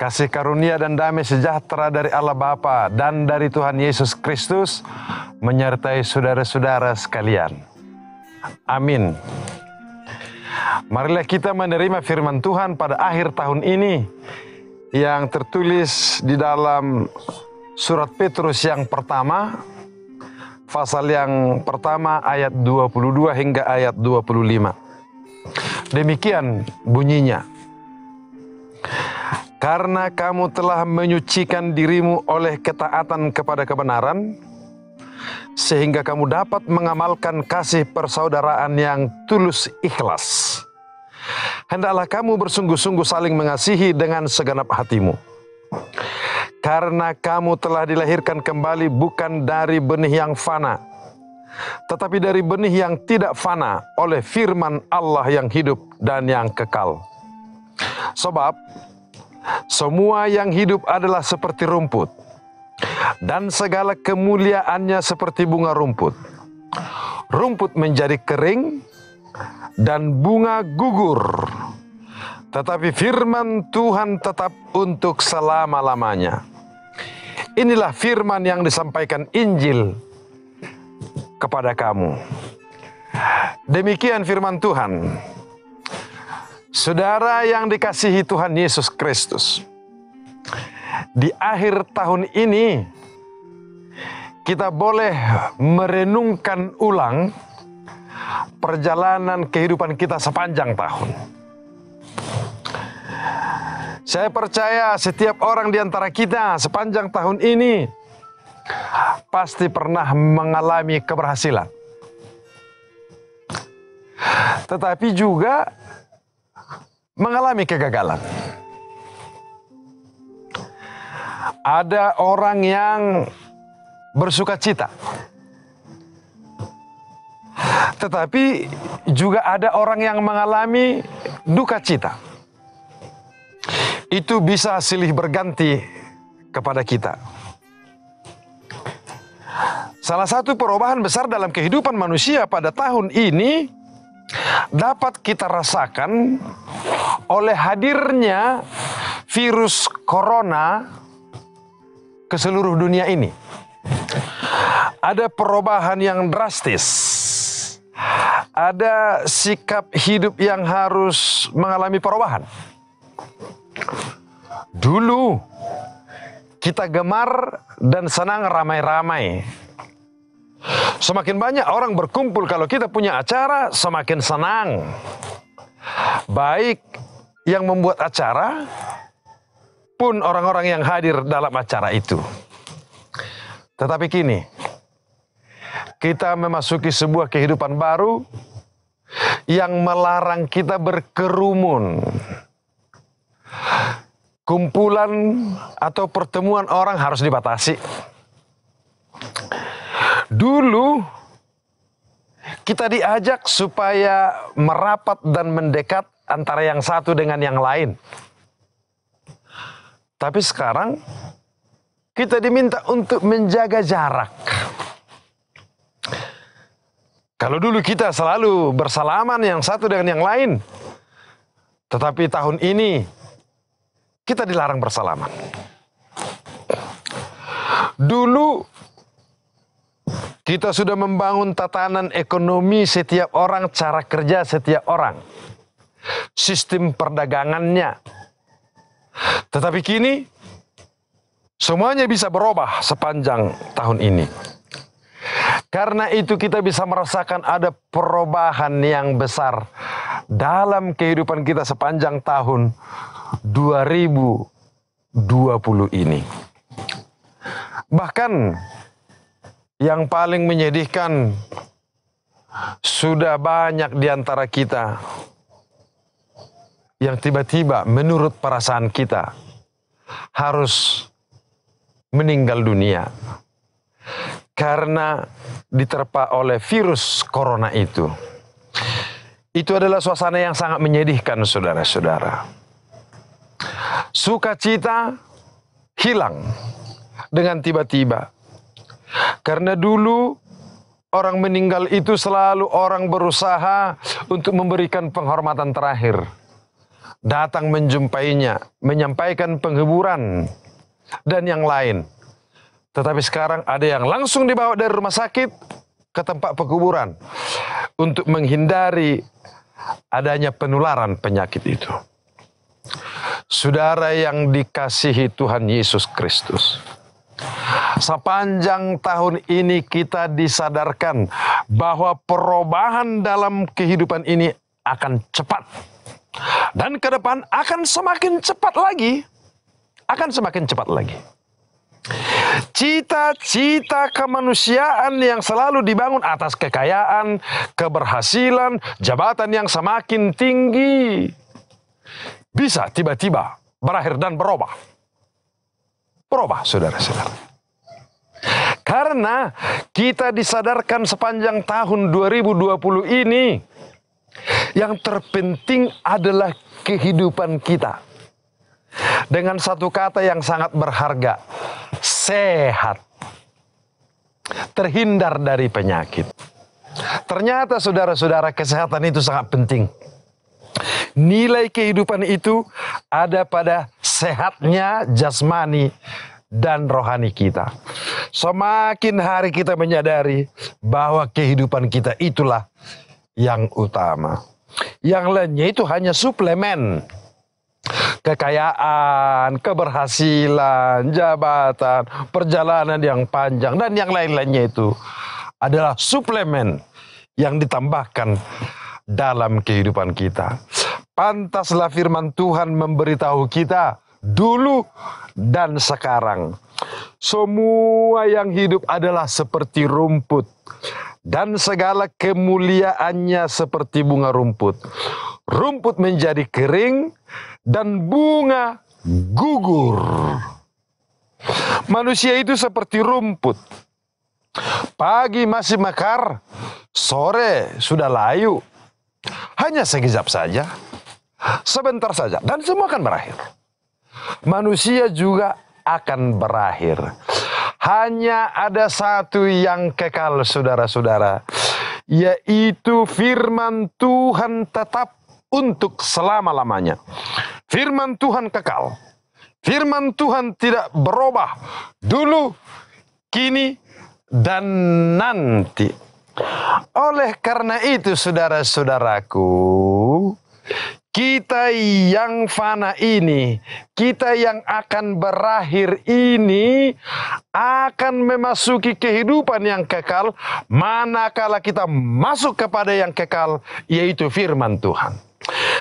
Kasih karunia dan damai sejahtera dari Allah Bapa dan dari Tuhan Yesus Kristus menyertai saudara-saudara sekalian. Amin. Marilah kita menerima firman Tuhan pada akhir tahun ini yang tertulis di dalam surat Petrus yang pertama, pasal yang pertama ayat 22 hingga ayat 25. Demikian bunyinya. Karena kamu telah menyucikan dirimu oleh ketaatan kepada kebenaran, sehingga kamu dapat mengamalkan kasih persaudaraan yang tulus ikhlas. Hendaklah kamu bersungguh-sungguh saling mengasihi dengan segenap hatimu. Karena kamu telah dilahirkan kembali bukan dari benih yang fana, tetapi dari benih yang tidak fana oleh firman Allah yang hidup dan yang kekal. Sebab semua yang hidup adalah seperti rumput, dan segala kemuliaannya seperti bunga rumput. Rumput menjadi kering, dan bunga gugur. Tetapi firman Tuhan tetap untuk selama-lamanya. Inilah firman yang disampaikan Injil kepada kamu. Demikian firman Tuhan. Saudara yang dikasihi Tuhan Yesus Kristus, di akhir tahun ini kita boleh merenungkan ulang perjalanan kehidupan kita sepanjang tahun. Saya percaya setiap orang di antara kita sepanjang tahun ini pasti pernah mengalami keberhasilan. Tetapi juga mengalami kegagalan. Ada orang yang bersuka cita, tetapi juga ada orang yang mengalami duka cita. Itu bisa silih berganti kepada kita. Salah satu perubahan besar dalam kehidupan manusia pada tahun ini dapat kita rasakan oleh hadirnya virus corona ke seluruh dunia ini. Ada perubahan yang drastis. Ada sikap hidup yang harus mengalami perubahan. Dulu kita gemar dan senang ramai-ramai. Semakin banyak orang berkumpul kalau kita punya acara, semakin senang. Baik yang membuat acara pun orang-orang yang hadir dalam acara itu. Tetapi kini kita memasuki sebuah kehidupan baru yang melarang kita berkerumun. Kumpulan atau pertemuan orang harus dibatasi. Dulu kita diajak supaya merapat dan mendekat antara yang satu dengan yang lain. Tapi sekarang kita diminta untuk menjaga jarak. Kalau dulu kita selalu bersalaman yang satu dengan yang lain, tetapi tahun ini kita dilarang bersalaman. Dulu kita sudah membangun tatanan ekonomi setiap orang, cara kerja setiap orang, sistem perdagangannya. Tetapi kini semuanya bisa berubah sepanjang tahun ini. Karena itu kita bisa merasakan ada perubahan yang besar dalam kehidupan kita sepanjang tahun 2020 ini. Bahkan yang paling menyedihkan, sudah banyak di antara kita yang tiba-tiba menurut perasaan kita harus meninggal dunia karena diterpa oleh virus corona itu. Itu adalah suasana yang sangat menyedihkan, saudara-saudara. Sukacita hilang dengan tiba-tiba. Karena dulu orang meninggal itu selalu orang berusaha untuk memberikan penghormatan terakhir. datang menjumpainya, menyampaikan penghiburan, dan yang lain. Tetapi sekarang ada yang langsung dibawa dari rumah sakit ke tempat pekuburan untuk menghindari adanya penularan penyakit itu. Saudara yang dikasihi Tuhan Yesus Kristus, sepanjang tahun ini kita disadarkan bahwa perubahan dalam kehidupan ini akan cepat. Dan ke depan akan semakin cepat lagi. Akan semakin cepat lagi. Cita-cita kemanusiaan yang selalu dibangun atas kekayaan, keberhasilan, jabatan yang semakin tinggi, bisa tiba-tiba berakhir dan berubah. Berubah, saudara-saudara. Karena kita disadarkan sepanjang tahun 2020 ini, yang terpenting adalah kehidupan kita. Dengan satu kata yang sangat berharga, sehat. Terhindar dari penyakit. Ternyata saudara-saudara, kesehatan itu sangat penting. Nilai kehidupan itu ada pada sehatnya jasmani dan rohani kita. Semakin hari kita menyadari bahwa kehidupan kita itulah yang utama. Yang lainnya itu hanya suplemen. Kekayaan, keberhasilan, jabatan, perjalanan yang panjang, dan yang lain-lainnya itu adalah suplemen yang ditambahkan dalam kehidupan kita. Pantaslah firman Tuhan memberitahu kita dulu dan sekarang. Semua yang hidup adalah seperti rumput, dan segala kemuliaannya seperti bunga rumput. Rumput menjadi kering, dan bunga gugur. Manusia itu seperti rumput. Pagi masih mekar, sore sudah layu. Hanya sekejap saja, sebentar saja, dan semua akan berakhir. Manusia juga akan berakhir. Hanya ada satu yang kekal, saudara-saudara, yaitu firman Tuhan tetap untuk selama-lamanya. Firman Tuhan kekal. Firman Tuhan tidak berubah dulu, kini, dan nanti. Oleh karena itu, saudara-saudaraku, kita yang fana ini, kita yang akan berakhir ini, akan memasuki kehidupan yang kekal, manakala kita masuk kepada yang kekal, yaitu firman Tuhan.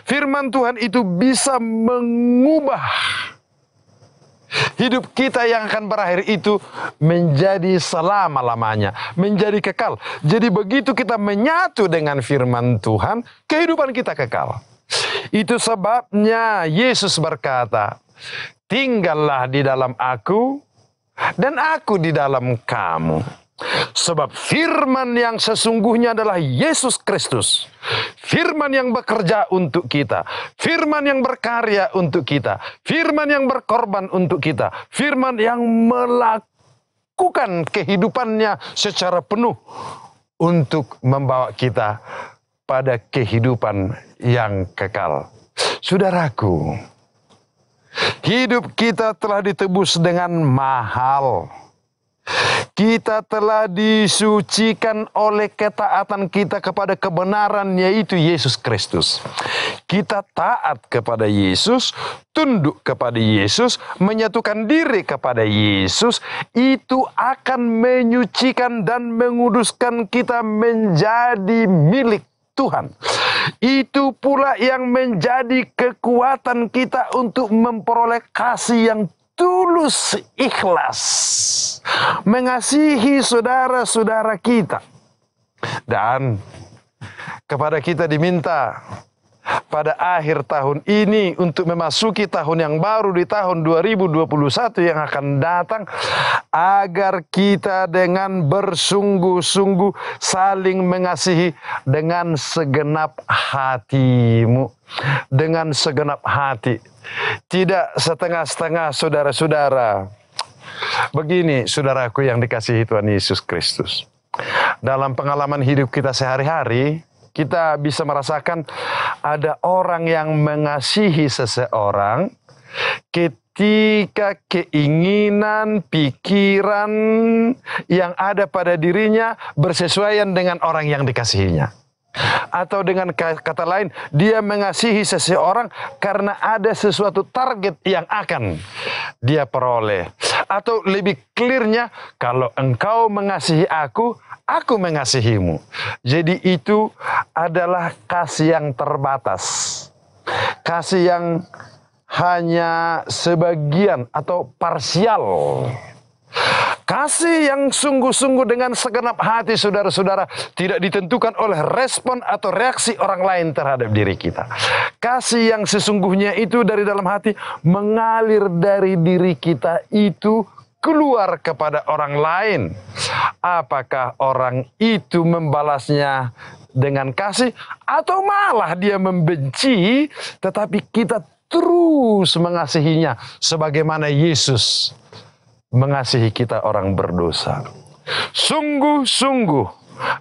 Firman Tuhan itu bisa mengubah hidup kita yang akan berakhir itu menjadi selama-lamanya, menjadi kekal. Jadi begitu kita menyatu dengan firman Tuhan, kehidupan kita kekal. Itu sebabnya Yesus berkata, tinggallah di dalam aku, dan aku di dalam kamu. Sebab firman yang sesungguhnya adalah Yesus Kristus. Firman yang bekerja untuk kita. Firman yang berkarya untuk kita. Firman yang berkorban untuk kita. Firman yang melakukan kehidupannya secara penuh untuk membawa kita pada kehidupan yang kekal. Saudaraku, hidup kita telah ditebus dengan mahal. Kita telah disucikan oleh ketaatan kita kepada kebenaran, yaitu Yesus Kristus. Kita taat kepada Yesus, tunduk kepada Yesus, menyatukan diri kepada Yesus. Itu akan menyucikan dan menguduskan kita menjadi milik Tuhan. Itu pula yang menjadi kekuatan kita untuk memperoleh kasih yang tulus, ikhlas, mengasihi saudara-saudara kita. Dan kepada kita diminta pada akhir tahun ini untuk memasuki tahun yang baru di tahun 2021 yang akan datang, agar kita dengan bersungguh-sungguh saling mengasihi dengan segenap hatimu, dengan segenap hati. Tidak setengah-setengah, saudara-saudara. Begini, saudaraku yang dikasihi Tuhan Yesus Kristus. Dalam pengalaman hidup kita sehari-hari, kita bisa merasakan ada orang yang mengasihi seseorang ketika keinginan, pikiran yang ada pada dirinya bersesuaian dengan orang yang dikasihinya. Atau dengan kata lain, dia mengasihi seseorang karena ada sesuatu target yang akan dia peroleh. Atau lebih clearnya, kalau engkau mengasihi aku, aku mengasihimu. Jadi itu adalah kasih yang terbatas. Kasih yang hanya sebagian atau parsial. Kasih yang sungguh-sungguh dengan segenap hati, saudara-saudara, tidak ditentukan oleh respon atau reaksi orang lain terhadap diri kita. Kasih yang sesungguhnya itu dari dalam hati mengalir dari diri kita itu keluar kepada orang lain. Apakah orang itu membalasnya dengan kasih atau malah dia membenci, tetapi kita terus mengasihinya sebagaimana Yesus mengasihi kita orang berdosa. Sungguh-sungguh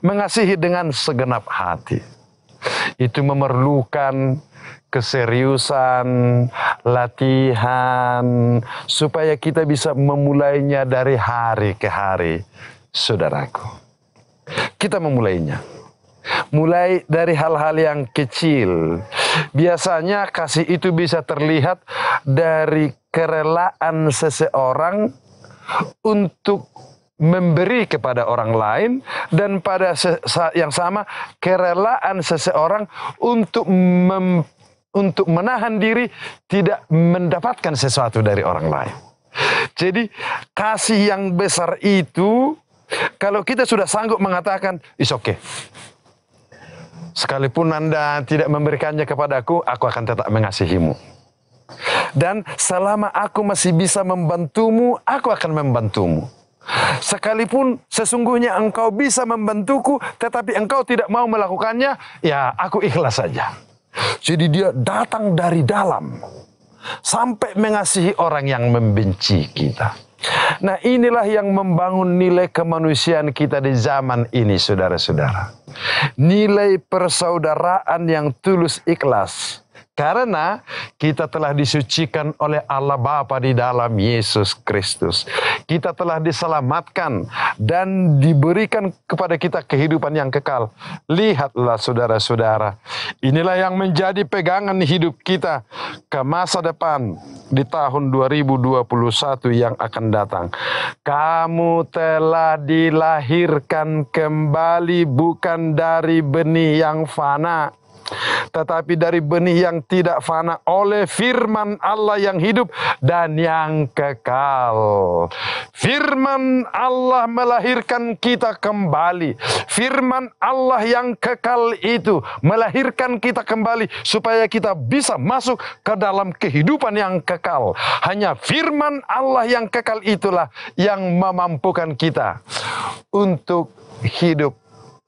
mengasihi dengan segenap hati. Itu memerlukan keseriusan, latihan, supaya kita bisa memulainya dari hari ke hari, saudaraku. Kita memulainya. Mulai dari hal-hal yang kecil. Biasanya kasih itu bisa terlihat dari kerelaan seseorang untuk memberi kepada orang lain, dan pada saat yang sama kerelaan seseorang untuk menahan diri tidak mendapatkan sesuatu dari orang lain. Jadi kasih yang besar itu, kalau kita sudah sanggup mengatakan, "It's okay. Sekalipun Anda tidak memberikannya kepadaku, aku akan tetap mengasihimu. Dan selama aku masih bisa membantumu, aku akan membantumu. Sekalipun sesungguhnya engkau bisa membantuku, tetapi engkau tidak mau melakukannya, ya aku ikhlas saja." Jadi dia datang dari dalam, sampai mengasihi orang yang membenci kita. Nah, inilah yang membangun nilai kemanusiaan kita di zaman ini, saudara-saudara. Nilai persaudaraan yang tulus ikhlas. Karena kita telah disucikan oleh Allah Bapa di dalam Yesus Kristus. Kita telah diselamatkan dan diberikan kepada kita kehidupan yang kekal. Lihatlah saudara-saudara, inilah yang menjadi pegangan hidup kita ke masa depan di tahun 2021 yang akan datang. Kamu telah dilahirkan kembali bukan dari benih yang fana, tetapi dari benih yang tidak fana oleh firman Allah yang hidup dan yang kekal. Firman Allah melahirkan kita kembali. Firman Allah yang kekal itu melahirkan kita kembali supaya kita bisa masuk ke dalam kehidupan yang kekal. Hanya firman Allah yang kekal itulah yang memampukan kita untuk hidup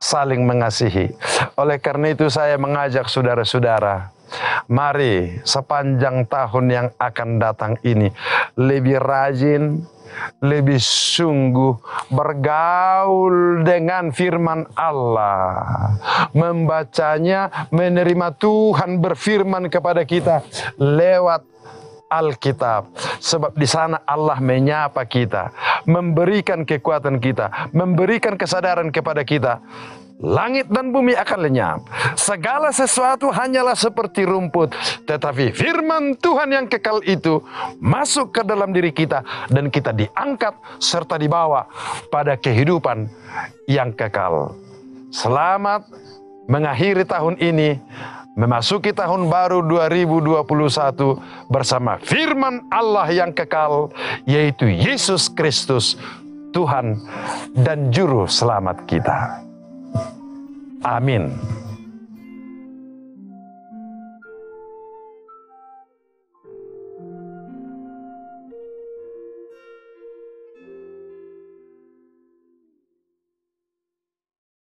saling mengasihi. Oleh karena itu saya mengajak saudara-saudara, mari sepanjang tahun yang akan datang ini lebih rajin, lebih sungguh bergaul dengan firman Allah, membacanya, menerima Tuhan berfirman kepada kita lewat Alkitab. Sebab di sana Allah menyapa kita, memberikan kekuatan kita, memberikan kesadaran kepada kita. Langit dan bumi akan lenyap, segala sesuatu hanyalah seperti rumput, tetapi firman Tuhan yang kekal itu masuk ke dalam diri kita dan kita diangkat serta dibawa pada kehidupan yang kekal. Selamat mengakhiri tahun ini, memasuki tahun baru 2021 bersama firman Allah yang kekal, yaitu Yesus Kristus, Tuhan dan Juru Selamat kita. Amin.